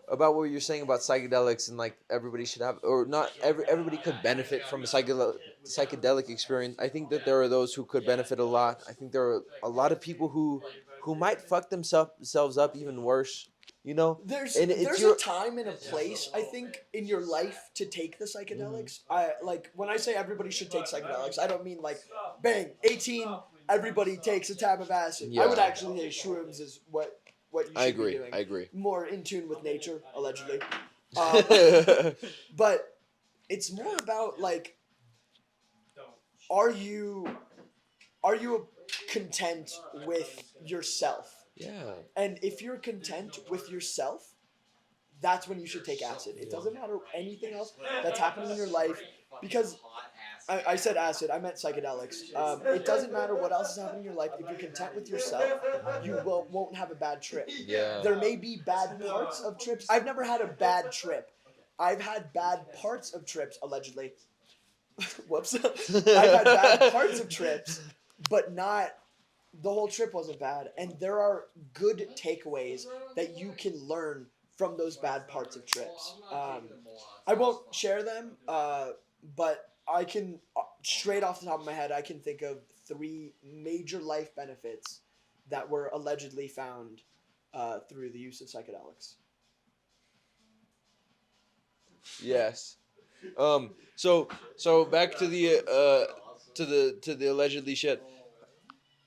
about what you're saying about psychedelics, and like everybody should have, or not everybody could benefit from a psychedelic experience. I think that there are those who could benefit a lot. I think there are a lot of people who might fuck themselves up even worse. There's And it's there's your- a time and a place, I think, in your life to take the psychedelics. I like when I say everybody should take psychedelics, I don't mean like bang 18 everybody takes a tab of acid. I would Yeah. actually say shrooms is what you should I be agree. doing. I agree. More in tune with nature, allegedly. But it's more about like, are you content with yourself? Yeah. And if you're content with yourself, that's when you should take acid. It doesn't matter anything else that's happening in your life, because I said acid. I meant psychedelics. It doesn't matter what else is happening in your life. If you're content with yourself, you won't have a bad trip. Yeah. There may be bad parts of trips. I've never had a bad trip. I've had bad parts of trips, allegedly. Whoops. I've had bad parts of trips, but not the whole trip wasn't bad. And there are good takeaways that you can learn from those bad parts of trips. I won't share them, but I can, straight off the top of my head, I can think of 3 major life benefits that were allegedly found through the use of psychedelics. Yes. So back to the allegedly shit.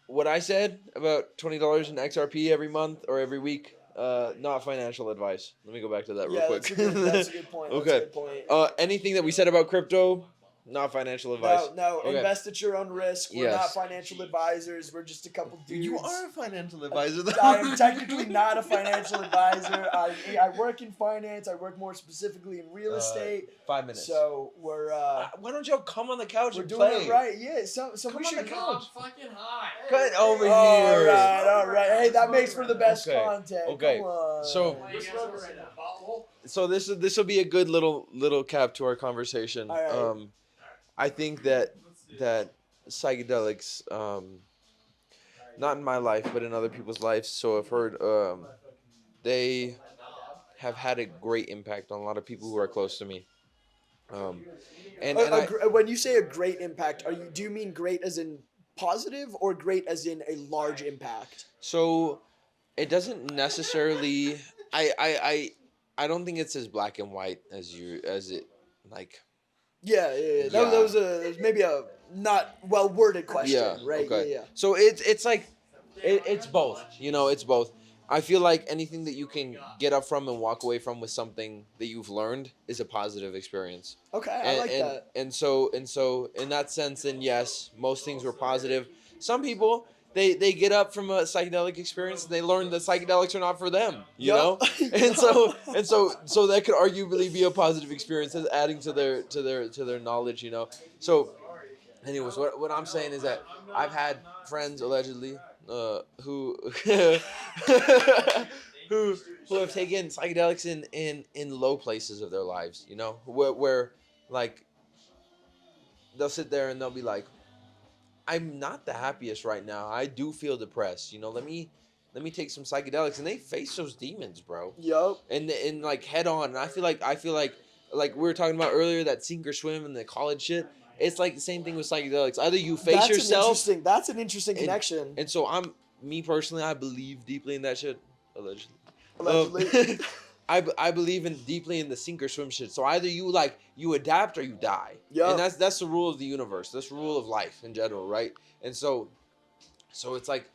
What I said about $20 in XRP every month or every week, not financial advice. Let me go back to that real Yeah, quick. that's a good point. Okay. That's a good point. Anything that we said about crypto, not financial advice. No, Okay. invest at your own risk. We're Yes. not financial advisors. We're just a couple dudes. You are a financial advisor, though. I am technically not a financial advisor. I work in finance. I work more specifically in real estate. 5 minutes. So we're Why don't y'all come on the couch we're and doing play? it right. Yeah. So Come we on should the go. couch. fucking high. Cut over All here. right. Hey, that makes for the best Okay, content. okay. Come on. So this will be a good little cap to our conversation. All right. I think that psychedelics, not in my life, but in other people's lives. So I've heard they have had a great impact on a lot of people who are close to me. And When you say a great impact, do you mean great as in positive or great as in a large impact? so it doesn't necessarily. I don't think it's as black and white as it like. Yeah. Yeah. That was maybe a not well worded question, Yeah. right? Okay. Yeah. So it's like it's both. You know, it's both. I feel like anything that you can get up from and walk away from with something that you've learned is a positive experience. Okay, I like that. And so in that sense, then yes, most things were positive. Some people they get up from a psychedelic experience and they learn that psychedelics are not for them. You know, and so that could arguably be a positive experience, as adding to their knowledge. You know, so. Anyways, what I'm saying is that I've had friends allegedly who who have taken psychedelics in low places of their lives, you know, where like they'll sit there and they'll be like, I'm not the happiest right now. I do feel depressed. You know, let me take some psychedelics, and they face those demons, bro. Yup. And like head on. And I feel like we were talking about earlier, that sink or swim and the college shit. It's like the same thing with psychedelics. Either you face yourself. That's an interesting connection. And so me personally, I believe deeply in that shit. Allegedly. Allegedly. I believe deeply in the sink or swim shit. So either you adapt or you die. Yup. And that's the rule of the universe. That's the rule of life in general, right? And so it's like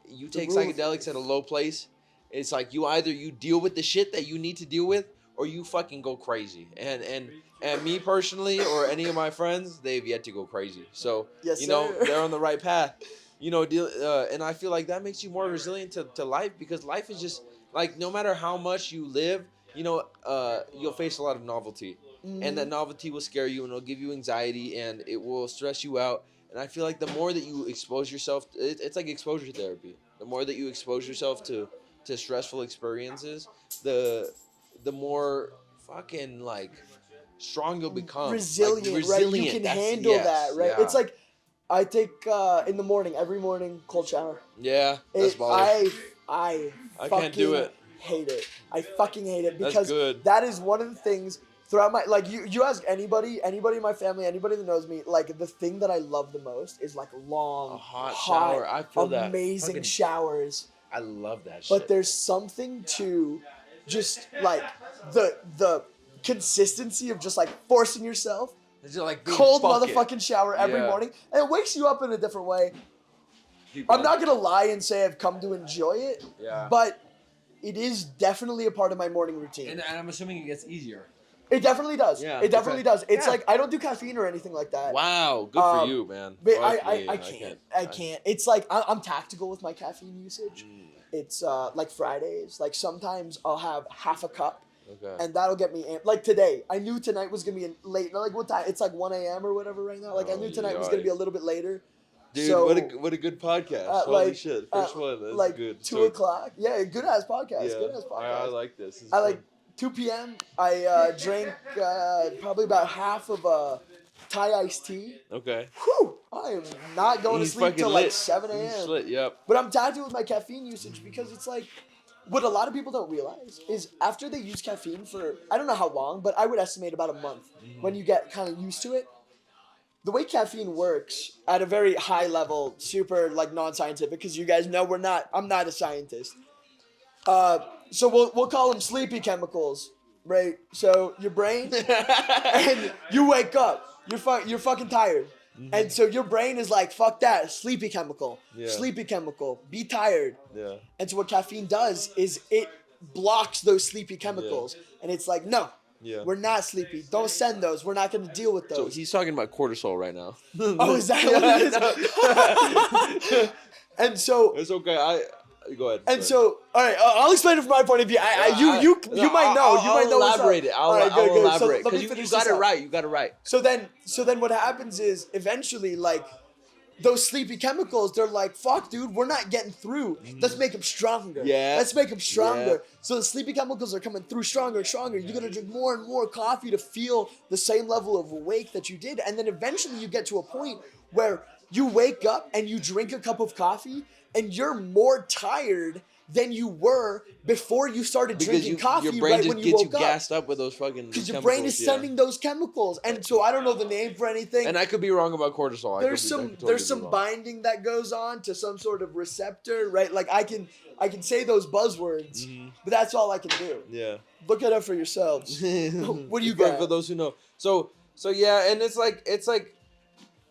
you take psychedelics at a low place. It's like you deal with the shit that you need to deal with, or you fucking go crazy. And me personally, or any of my friends, they've yet to go crazy. So Yes, you know, sir. they're on the right path. You know, and I feel like that makes you more resilient to life, because life is just like, no matter how much you live, you know, you'll face a lot of novelty, and that novelty will scare you, and it'll give you anxiety, and it will stress you out. And I feel like the more that you expose yourself, it's like exposure therapy. The more that you expose yourself to stressful experiences, the more fucking like strong you'll become. Resilient, right? You can handle that, right? Yeah. It's like I take in the morning, every morning, cold shower. Yeah, that's baller. I can't do it. Hate it. I fucking hate it, That's because good. that is one of the things throughout my, like, you ask anybody in my family, anybody that knows me, like, the thing that I love the most is like long, A hot shower. I feel that. amazing Fucking- showers. I love that shit. But there's something to just like the consistency of just like forcing yourself. It's just like being Cold bucket. motherfucking shower every Yeah. morning, and it wakes you up in a different way. Keep I'm going. not gonna lie and say I've come to enjoy it, Yeah. but it is definitely a part of my morning routine. And I'm assuming it gets easier. It definitely does. Yeah, It definitely does. It's Yeah. like I don't do caffeine or anything like that. Wow, good for Um, you, man. But Fuck I me, can't. I can't. It's like I'm tactical with my caffeine usage. It's like Fridays. Like sometimes I'll have half a cup, Okay. and that'll get me amped. Like today, I knew tonight was gonna be late. Like what time? It's like 1 a.m. or whatever right now. Like I Oh, knew tonight was gonna be a yikes. little bit later. Dude, So, what a good podcast. at Holy like- shit. at First one. That's like good. 2 o'clock. Yeah, good ass podcast. Yeah, Good ass podcast. I like this. This is I like fun. 2 p.m. I drank probably about half of a Thai iced tea. Okay. Whew! I am not going He's to sleep fucking till lit. like 7 He's a.m. lit, yep. But I'm tattooed with my caffeine usage because it's like what a lot of people don't realize is after they use caffeine for I don't know how long, but I would estimate about a month when you get kind of used to it. The way caffeine works at a very high level, super like non-scientific, because you guys know I'm not a scientist. So we'll call them sleepy chemicals, right? So your brain, and you wake up, you're fucking tired, and so your brain is like, fuck that, sleepy chemical, be tired. Yeah. And so what caffeine does is it blocks those sleepy chemicals, and it's like, no, Yeah. we're not sleepy. Don't send those. We're not going to deal with So those. he's talking about cortisol right now. Oh, is that what it is? And so, It's okay. Go ahead. and sorry. so, all right, I'll explain it from my point of view. You might know. You might know what's up. Elaborate it. I'll All right, good, good. So elaborate let me because you finish got this it up. right. You got it right. So then what happens is eventually, like, those sleepy chemicals, they're like, fuck, dude, we're not getting through. Let's make them stronger. Yeah. Let's make them stronger. Yeah. So the sleepy chemicals are coming through stronger and stronger. You're going to drink more and more coffee to feel the same level of awake that you did. And then eventually you get to a point where you wake up and you drink a cup of coffee and you're more tired than you were before you started Because drinking coffee your brain right just when you gets you woke up. gassed up with those fucking. Because your chemicals, brain is yeah. sending those chemicals. And so I don't know the name for anything. And I could be wrong about cortisol. There's There's some binding that goes on to some sort of receptor, right? Like I can say those buzzwords, but that's all I can do. Yeah. Look it up for yourselves. What do you for, got? for those who know? So yeah, and it's like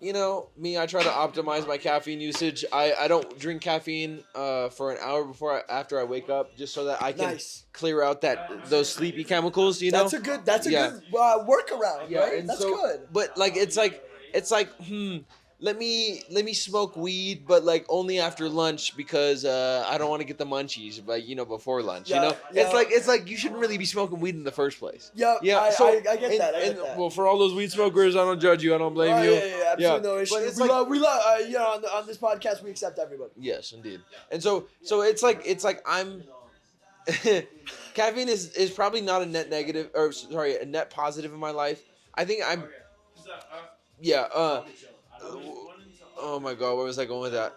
you know, me, I try to optimize my caffeine usage. I don't drink caffeine for an hour after I wake up, just so that I can Nice. clear out those sleepy chemicals. You know, That's a good workaround, yeah, right? and That's so, good. But like it's like let me smoke weed, but like only after lunch because I don't want to get the munchies, but before lunch. Yeah, you know, yeah. it's like you shouldn't really be smoking weed in the first place. Yeah, I get that. I get that. Well, for all those weed smokers, I don't judge you. I don't blame Oh, you. yeah, absolutely no issue. But it's We like- love, on this podcast, we accept everybody. Yes, indeed. And so it's like I'm caffeine is probably not a net negative or sorry, a net positive in my life. I think I'm oh my god, where was I going with that?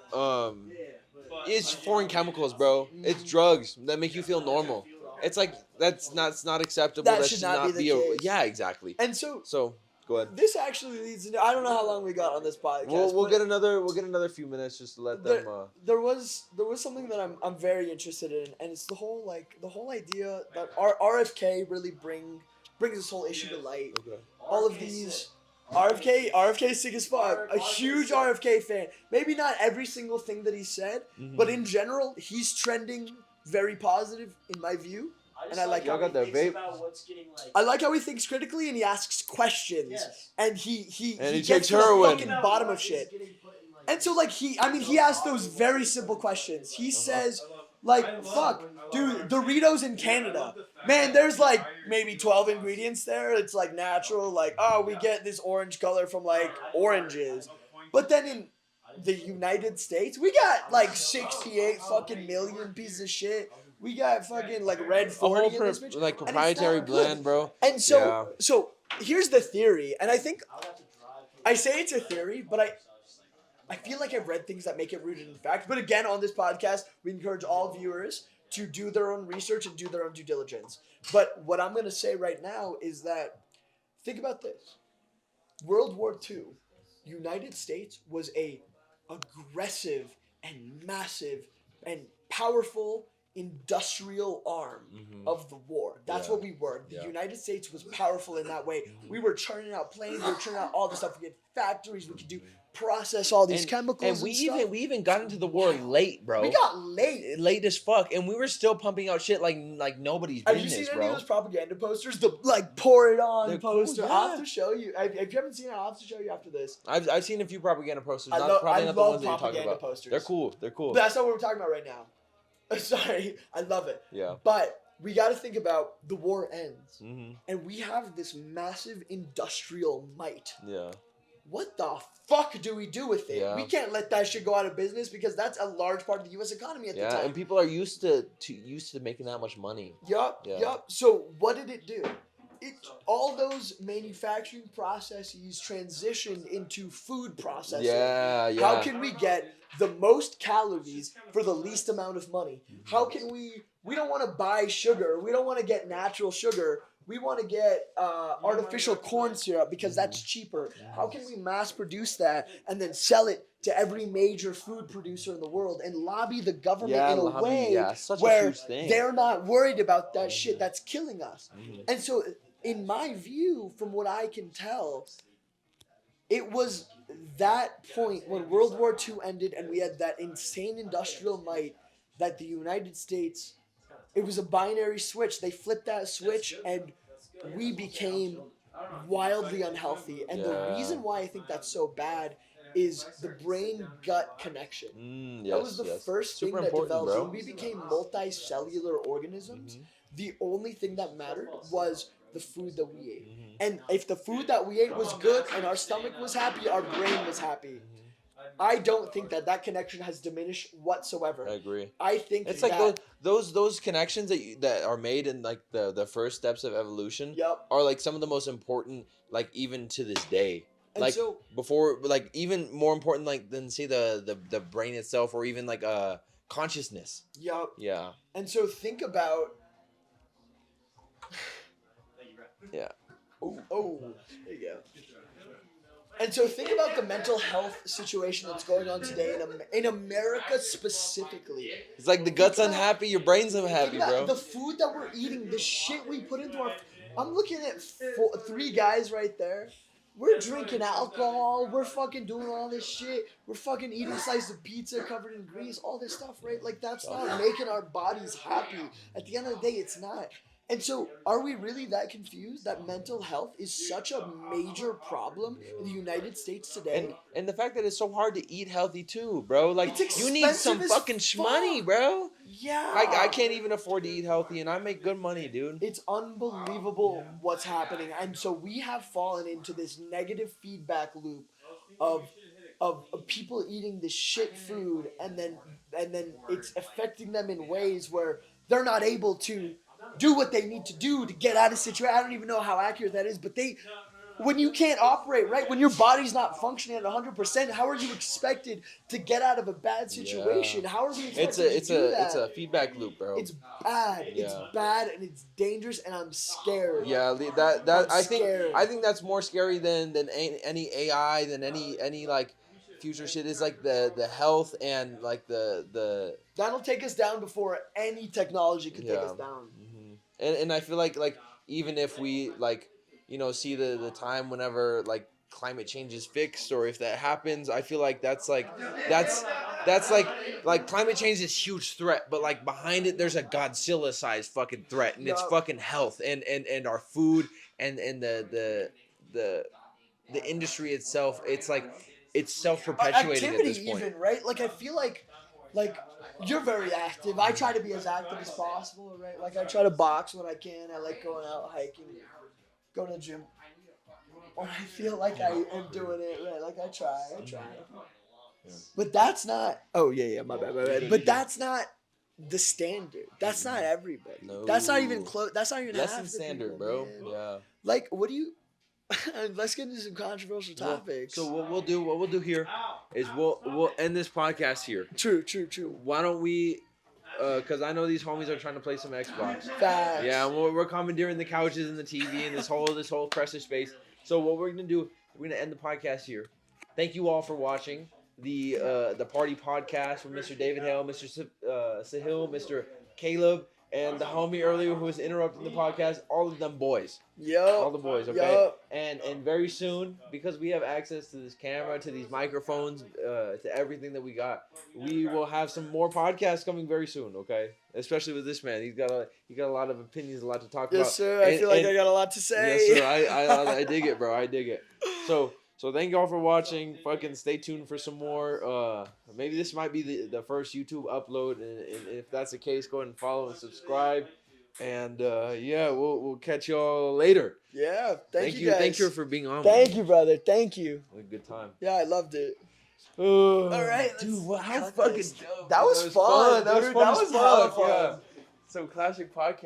It's foreign chemicals, bro. It's drugs that make you feel normal. It's like that's not acceptable. That That should should not be the case. yeah, exactly. And so So go ahead. this actually leads into, I don't know how long we got on this podcast. We'll but get another few minutes just to let them. there was something that I'm very interested in, and it's the whole idea that our RFK really brings this whole issue to light. Okay. All of these RFK is sick as fuck. A huge RFK fan. Maybe not every single thing that he said, but in general, he's trending very positive in my view. And I like Y'all got that vape? I like how he thinks critically and he asks questions. Yes. And he takes gets to the heroin. fucking bottom of shit. And so like he asks those very simple questions. He says like, fuck, dude, Doritos in Canada. Man, there's like maybe 12 ingredients there. It's like natural, like, oh, we get this orange color from like oranges. But then in the United States, we got like 68 fucking million pieces of shit. We got fucking like red 40 in this bitch. like and it's proprietary not good. blend, bro. And so, Yeah. so here's the theory, and I think I say it's a theory, but I feel like I've read things that make it rooted in fact. But again, on this podcast, we encourage all viewers to do their own research and do their own due diligence. But what I'm gonna say right now is that think about this: World War II, United States was a aggressive and massive and powerful industrial arm of the war. That's what we were. The United States was powerful in that way. We were churning out planes, we were churning out all this stuff. We had factories, we could process all these chemicals And we stuff. even got into the war late, bro. We got late. As fuck, and we were still pumping out shit like nobody's Have you business, seen bro. any of those propaganda posters? The like pour it on They're cool, poster. yeah. I'll have to show you. If you haven't seen it, I'll have to show you after this. I've seen a few propaganda posters. I Probably not the love ones that you're talking propaganda about. posters. They're cool. But that's not what we're talking about right now. Sorry, I love it. Yeah. But we got to think about the war ends, Mm-hmm. and we have this massive industrial might. Yeah. What the fuck do we do with it? Yeah. We can't let that shit go out of business because that's a large part of the U.S. economy at the Yeah, time. and people are used to making that much money. Yup, Yeah. yup. So what did it do? All those manufacturing processes transitioned into food processing. Yeah, yeah. How can we get the most calories for the least amount of money? How can we don't want to buy sugar. We don't want to get natural sugar. We want to get artificial corn syrup because that's cheaper. How can we mass produce that and then sell it to every major food producer in the world and lobby the government in a way such a where huge thing. they're not worried about that shit that's killing us? And so, in my view, from what I can tell, it was that point when World War II ended and we had that insane industrial might that the United States, it was a binary switch. They flipped that switch and we became wildly unhealthy. And the Yeah. reason why I think that's so bad is the brain-gut connection. Yes, That was the yes. first thing Super that important, developed. bro. When we became multicellular organisms, the only thing that mattered was the food that we ate. And if the food that we ate was good and our stomach was happy, our brain was happy. I don't think that connection has diminished whatsoever. I agree. I think It's like that, those connections that are made in like the first steps of evolution Yup. are like some of the most important, like even to this day. And Like so- before, like even more important, like than say the brain itself, or even like consciousness. Yup. Yeah. And so think about. Yeah. Oh, there you go. And so think about the mental health situation that's going on today in America specifically. It's like the gut's unhappy, your brain's Think unhappy, about bro. the food that we're eating, the shit we put into our. I'm looking at three guys right there. We're drinking alcohol. We're fucking doing all this shit. We're fucking eating slices of pizza covered in grease. All this stuff, right? Like that's not making our bodies happy. At the end of the day, it's not. And so, are we really that confused that mental health is such a major problem in the United States today? And the fact that it's so hard to eat healthy too, bro. Like It's you need some expensive as fucking shmoney, fuck. bro. Yeah. I can't even afford to eat healthy, and I make good money, dude. It's unbelievable what's happening. And so we have fallen into this negative feedback loop of people eating this shit food and then it's affecting them in ways where they're not able to do what they need to do to get out of situation. I don't even know how accurate that is, but when you can't operate, right? When your body's not functioning at 100%, how are you expected to get out of a bad situation? Yeah. How are we expected It's to do that? a feedback loop, bro. It's bad. It's Yeah. bad and it's dangerous and I'm scared. Yeah, that I'm I scared. think that's more scary than any AI, than any like future shit. Is like the health and like the That'll take us down before any technology could take Yeah. us down. and I feel like even if we like see the time whenever like climate change is fixed, or if that happens, I feel like that's like climate change is a huge threat, but like behind it there's a Godzilla sized fucking threat, and it's Yup. fucking health and our food and the industry itself. It's like it's self-perpetuating at Activity this point. even, right? Like I feel like you're very active. I try to be as active as possible, right? Like I try to box when I can. I like going out hiking, going to the gym. When I feel like I am doing it, right? Like I try. But that's not. Oh yeah, my bad. But that's not the standard. That's not everybody. No. That's not even close. That's not even Less half than the standard, people, bro. man. Yeah. Like, what do you? Let's get into some controversial topics. So what we'll do here is we'll end this podcast here. True. Why don't we? Because I know these homies are trying to play some Xbox. Facts. Yeah, and we're commandeering the couches and the TV and this whole pressure space. So what we're gonna do? We're gonna end the podcast here. Thank you all for watching the party podcast with Mr. David Hale, Mr. Sahil, Mr. Caleb, and the homie earlier who was interrupting the podcast. All of them boys. All the boys, okay? Yup. And very soon, because we have access to this camera, to these microphones, to everything that we got, we will have some more podcasts coming very soon, okay? Especially with this man. He's got a lot of opinions, a lot to talk about. Yes, sir. I feel like I got a lot to say. Yes, sir. I dig it, bro. I dig it. So thank y'all for watching. Fucking stay tuned for some more. Maybe this might be the first YouTube upload, and if that's the case, go ahead and follow and subscribe. And yeah, we'll catch y'all later. Yeah. Thank you guys. Thank you for being on. Thank you, brother. Thank you. Had a good time. Yeah, I loved it. All right, dude. let's How cut fucking this. dope. That was fun, That was dude. fun That as was fuck. hella fun. Yeah. Some classic podcast.